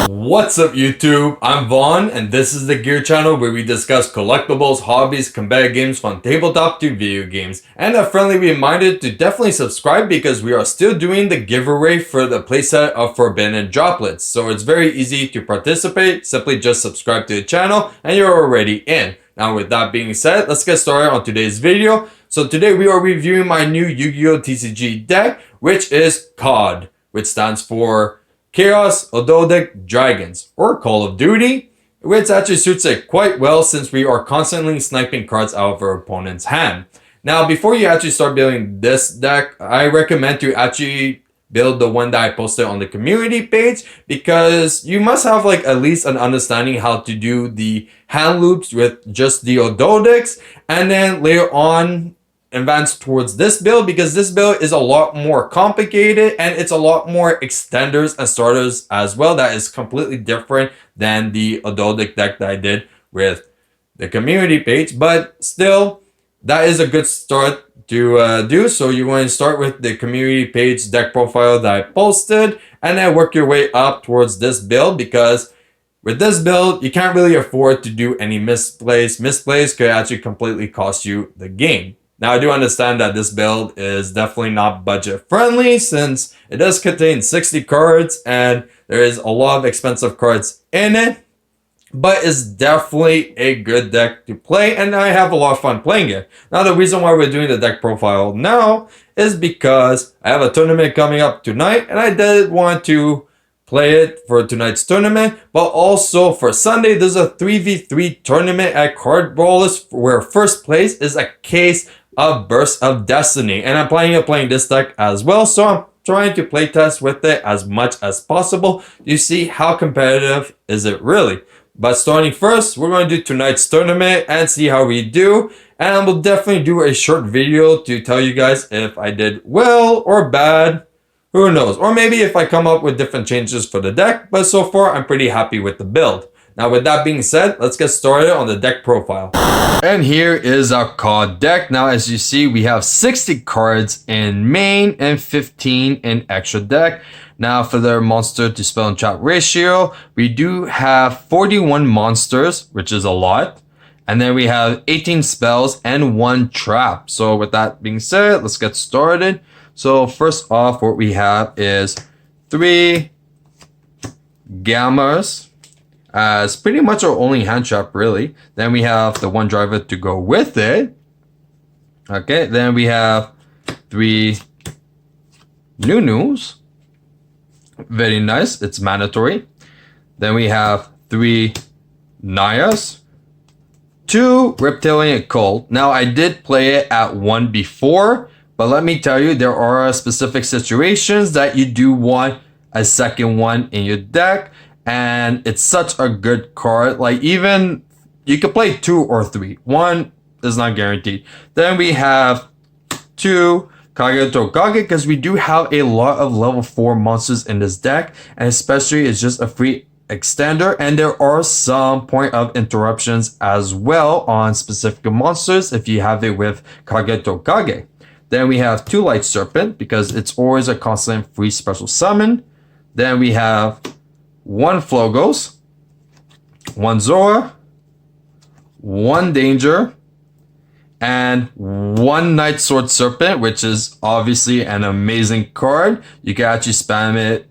What's up YouTube? I'm Vaughn and this is the Gear channel where we discuss collectibles, hobbies, combat games from tabletop to video games. And a friendly reminder to definitely subscribe because we are still doing the giveaway for the playset of Forbidden Droplets. So it's very easy to participate, simply just subscribe to the channel and you're already in. Now with that being said, let's get started on today's video. So today we are reviewing my new Yu-Gi-Oh! TCG deck, which is C.O.D, which stands for Chaos.Ogdoadic.Dragons, or Call of Duty, which actually suits it quite well since we are constantly sniping cards out of our opponent's hand. Now, before you actually start building this deck, I recommend to actually build the one that I posted on the community page because you must have like at least an understanding how to do the hand loops with just the Ogdoadics, and then later on advance towards this build because this build is a lot more complicated and it's a lot more extenders and starters as well. That is completely different than the Ogdoadic deck that I did with the community page, but still that is a good start to do. So you want to start with the community page deck profile that I posted and then work your way up towards this build, because with this build you can't really afford to do any misplays. Misplays could actually completely cost you the game. Now, I do understand that this build is definitely not budget friendly since it does contain 60 cards and there is a lot of expensive cards in it, but it's definitely a good deck to play and I have a lot of fun playing it. Now, the reason why we're doing the deck profile now is because I have a tournament coming up tonight and I did want to play it for tonight's tournament, but also for Sunday there's a 3v3 tournament at Card Brawlers where first place is a case of Burst of Destiny, and I'm planning on playing this deck as well, so I'm trying to playtest with it as much as possible. You see how competitive is it really. But starting first, we're going to do tonight's tournament and see how we do, and I will definitely do a short video to tell you guys if I did well or bad. Who knows, or maybe if I come up with different changes for the deck, but so far I'm pretty happy with the build. Now with that being said, let's get started on the deck profile. And here is our card deck. Now as you see, we have 60 cards in main and 15 in extra deck. Now for the monster to spell and trap ratio, we do have 41 monsters, which is a lot. And then we have 18 spells and 1 trap. So with that being said, let's get started. So first off, what we have is 3 Gammas as pretty much our only hand trap really. Then we have the 1 driver to go with it. Okay, then we have 3 Nunus. Very nice, it's mandatory. Then we have 3 Nayas, 2 Reptilian Cult. Now I did play it at 1 before, but let me tell you, there are specific situations that you do want a second one in your deck. And it's such a good card. Like even you could play 2 or 3. 1 is not guaranteed. Then we have 2 Kage because we do have a lot of level 4 monsters in this deck. And especially it's just a free extender. And there are some point of interruptions as well on specific monsters if you have it with Kage. Then we have 2 Light Serpent because it's always a constant free special summon. Then we have 1 Flogos, 1 Zora, 1 Danger, and 1 Night Sword Serpent, which is obviously an amazing card. You can actually spam it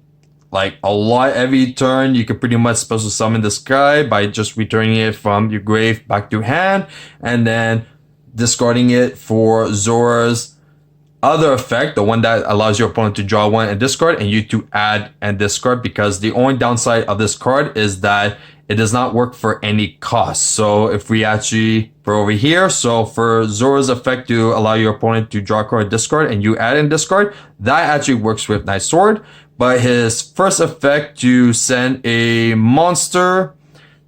like a lot every turn. You can pretty much special summon this guy by just returning it from your grave back to hand and then discarding it for Zora's other effect, the one that allows your opponent to draw 1 and discard and you to add and discard, because the only downside of this card is that it does not work for any cost. So if we actually for over here, so for Zora's effect to allow your opponent to draw a card, discard, and you add and discard, that actually works with Night Sword. But his first effect to send a monster,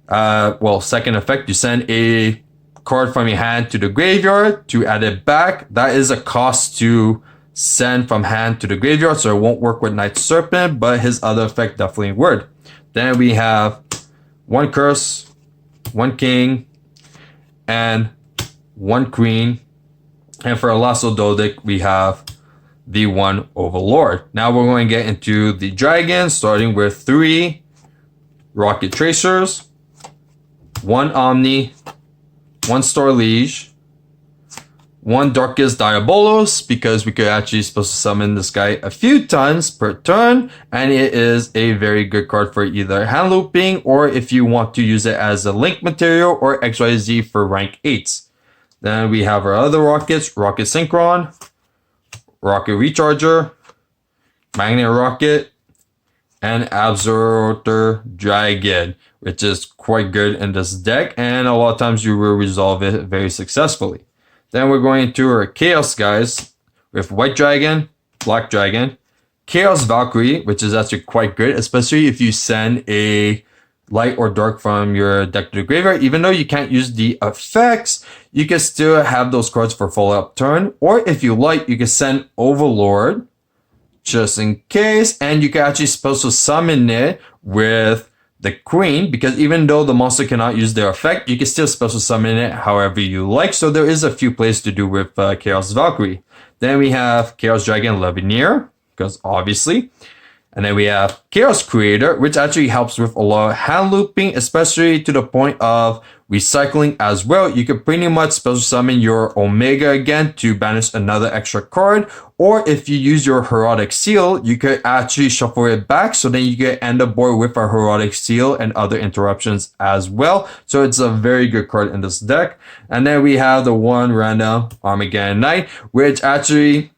second effect to send a card from your hand to the graveyard to add it back, that is a cost to send from hand to the graveyard, so it won't work with Night Serpent, but his other effect definitely would. Then we have 1 Curse, 1 King, and 1 Queen. And for Ogdoadic, we have the 1 Overlord. Now we're going to get into the dragons, starting with 3 Rocket Tracers, 1 Omni, 1 Star Liege, 1 Darkest Diabolos, because we could actually supposed to summon this guy a few times per turn, and it is a very good card for either hand looping or if you want to use it as a link material or XYZ for rank 8s. Then we have our other rockets, Rocket Synchron, Rocket Recharger, Magnet Rocket, and Absorber Dragon, which is quite good in this deck, and a lot of times you will resolve it very successfully. Then we're going to our Chaos guys with White Dragon, Black Dragon, Chaos Valkyrie, which is actually quite good, especially if you send a light or dark from your deck to the graveyard. Even though you can't use the effects, you can still have those cards for follow-up turn. Or if you like, you can send Overlord just in case, and you can actually supposed to summon it with the Queen, because even though the monster cannot use their effect, you can still supposed to summon it however you like. So there is a few plays to do with Chaos Valkyrie. Then we have Chaos Dragon Levineer, because obviously. And then we have Chaos Creator, which actually helps with a lot of hand looping, especially to the point of recycling as well. You can pretty much supposed to summon your Omega again to banish another extra card. Or if you use your Herodic Seal, you could actually shuffle it back, so then you can end the board with a Herodic Seal and other interruptions as well. So it's a very good card in this deck. And then we have the one random Armageddon Knight, which actually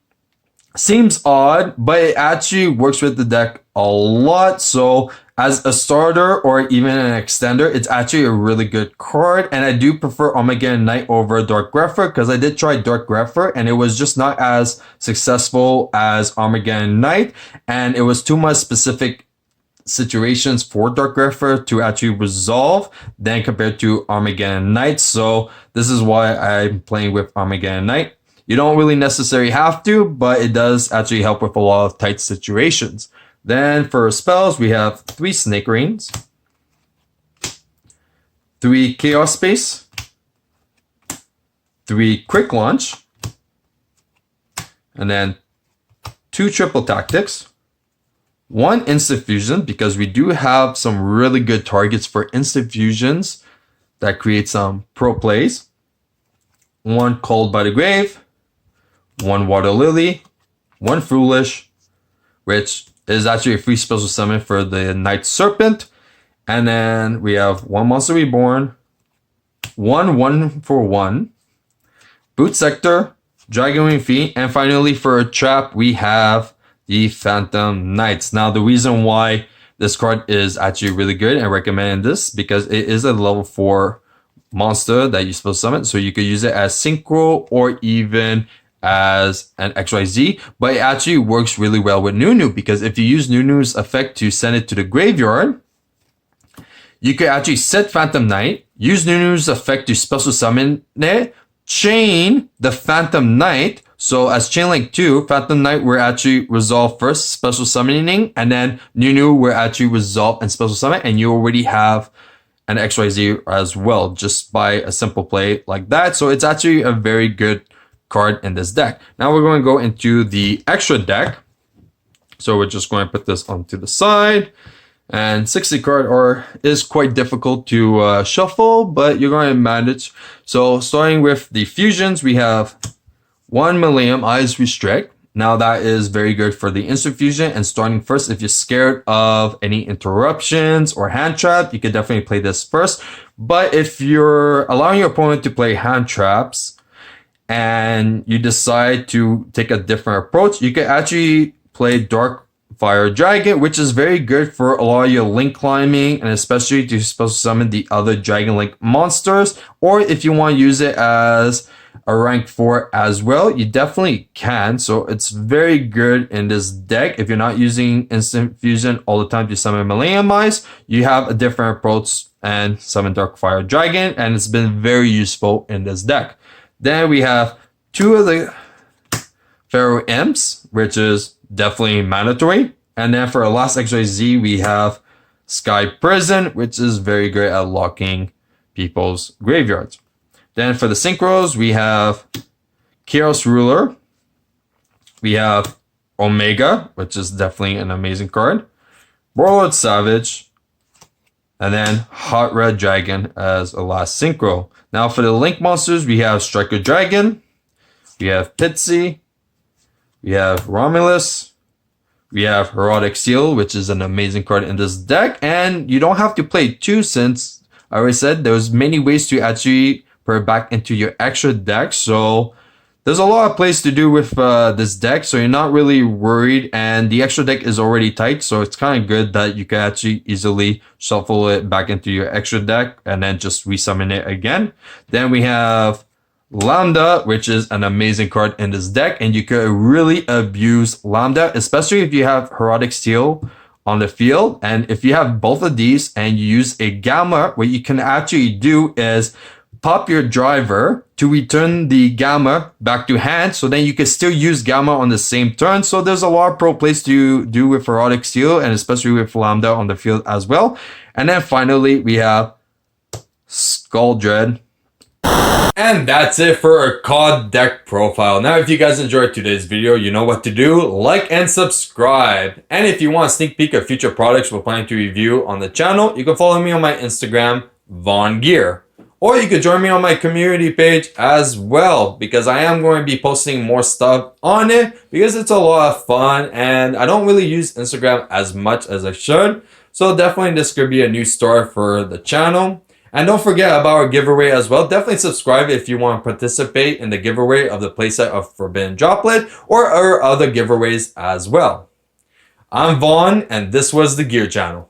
seems odd, but it actually works with the deck a lot. So as a starter or even an extender, it's actually a really good card. And I do prefer Armageddon Knight over Dark Grepher, because I did try Dark Grepher and it was just not as successful as Armageddon Knight. And it was too much specific situations for Dark Grepher to actually resolve than compared to Armageddon Knight. So this is why I'm playing with Armageddon Knight. You don't really necessarily have to, but it does actually help with a lot of tight situations. Then for spells, we have 3 Snake Rains, 3 Chaos Space, 3 Quick Launch, and then 2 Triple Tactics, 1 Instant Fusion, because we do have some really good targets for Instant Fusions that create some pro plays, 1 Called by the Grave, 1 Water Lily, 1 Foolish, which is actually a free special summon for the Night Serpent. And then we have 1 Monster Reborn, 1/1/1, Boot Sector, Dragon Wing Fiend, and finally for a trap, we have the Phantom Knights. Now, the reason why this card is actually really good and recommend this, because it is a level 4 monster that you're supposed to summon. So you could use it as Synchro or even as an XYZ, but it actually works really well with Nunu, because if you use Nunu's effect to send it to the graveyard, you could actually set Phantom Knight, use Nunu's effect to special summon it, chain the Phantom Knight. So as Chain Link 2, Phantom Knight will actually resolve first, special summoning, and then Nunu will actually resolve and special summon, and you already have an XYZ as well, just by a simple play like that. So it's actually a very good card in this deck. Now we're going to go into the extra deck. So we're just going to put this onto the side. And 60 card is quite difficult to shuffle, but you're going to manage. So starting with the fusions, we have 1 Millennium Eyes Restrict. Now that is very good for the instant fusion. And starting first, if you're scared of any interruptions or hand trap, you can definitely play this first. But if you're allowing your opponent to play hand traps and you decide to take a different approach, you can actually play Dark Fire Dragon, which is very good for a lot of your link climbing, and especially to supposed to summon the other Dragon Link monsters. Or if you want to use it as a rank 4 as well, you definitely can. So it's very good in this deck. If you're not using instant fusion all the time to summon Millennium Eyes, you have a different approach and summon Dark Fire Dragon, and it's been very useful in this deck. Then we have 2 of the Pharaoh Imps, which is definitely mandatory. And then for our last XYZ, we have Sky Prison, which is very good at locking people's graveyards. Then for the synchros, we have Chaos Ruler. We have Omega, which is definitely an amazing card. Warlord Savage, and then Hot Red Dragon as a last synchro. Now for the Link monsters, we have Striker Dragon, we have Pitsy, we have Romulus, we have Herodic Seal, which is an amazing card in this deck, and you don't have to play 2 since I already said there's many ways to actually put it back into your extra deck. So there's a lot of plays to do with this deck, so you're not really worried, and the extra deck is already tight, so it's kind of good that you can actually easily shuffle it back into your extra deck and then just resummon it again. Then we have Lambda, which is an amazing card in this deck, and you could really abuse Lambda, especially if you have Herodic Steel on the field. And if you have both of these and you use a Gamma, what you can actually do is pop your driver to return the Gamma back to hand, so then you can still use Gamma on the same turn. So there's a lot of pro plays to do with Herodic Steel, and especially with Lambda on the field as well. And then finally, we have Skull Dread. And that's it for our COD deck profile. Now, if you guys enjoyed today's video, you know what to do. Like and subscribe. And if you want a sneak peek of future products we're planning to review on the channel, you can follow me on my Instagram, VaughnGear. Or you could join me on my community page as well, because I am going to be posting more stuff on it because it's a lot of fun and I don't really use Instagram as much as I should. So definitely this could be a new start for the channel. And don't forget about our giveaway as well. Definitely subscribe if you want to participate in the giveaway of the playset of Forbidden Droplet or our other giveaways as well. I'm Vaughn, and this was the Gear Channel.